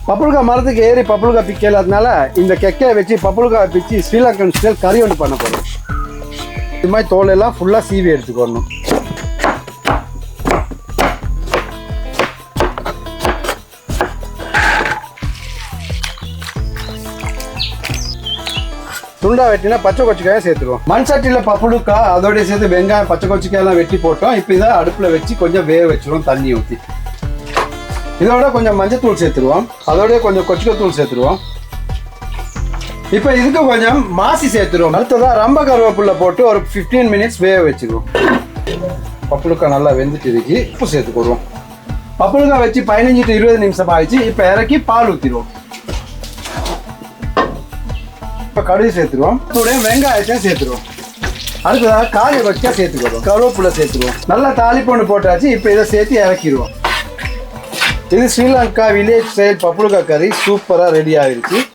பப்புளுக்கா மரத்துக்கு ஏறி பப்புளுக்கா பிக்கலாதனால இந்த கெக்கையை வச்சு பப்புளுக்கா பிச்சு ஸ்ரீலங்கன் ஸ்டைல் கறி ஒன்று பண்ண போகிறோம். இது மாதிரி தோலெல்லாம் ஃபுல்லாக சீவி எடுத்துக்கணும். துண்டா வெட்டினா பச்சை கொச்சிக்காயை சேர்த்துருவோம். மண் சட்டியில் பப்புளுக்கா அதோடய சேர்த்து வெங்காயம் பச்சை கொச்சிக்காயெல்லாம் வெட்டி போட்டோம். இப்போ இதை அடுப்பில் வச்சு கொஞ்சம் வேக வச்சுருவோம் தண்ணி ஊற்றி. இதோட கொஞ்சம் மஞ்சத்தூள் சேர்த்துருவோம். அதோடய கொஞ்சம் கொச்சிக்கத்தூள் சேர்த்துருவோம். இப்போ இதுக்கு கொஞ்சம் மாசி சேர்த்துருவோம். அடுத்ததாக ரொம்ப கருவேப்பிலை போட்டு ஒரு 15 மினிட்ஸ் வேக வச்சுருவோம். பப்புளுக்கா நல்லா வெந்துட்டு இருக்கு. உப்பு சேர்த்துக்கிடுவோம். பப்புளுக்கா வச்சு 15 to 20 நிமிஷம் ஆயிடுச்சு. இப்போ இறக்கி பால் ஊற்றிடுவோம். இப்போ கடுகு சேர்த்துருவோம். கூட வெங்காயத்தையும் சேர்த்துருவோம். அடுத்ததாக காய் வச்சா சேர்த்துக்கிறோம். கருவேப்பிலை சேர்த்துருவோம். நல்லா தாளிப்பொண்டு போட்டாச்சு. இப்போ இதை சேர்த்து இறக்கிடுவோம். இது ஸ்ரீலங்கா வில்லேஜ் ஸ்டைல் பப்புளுக்கா கறி சூப்பராக ரெடி ஆகிடுச்சு.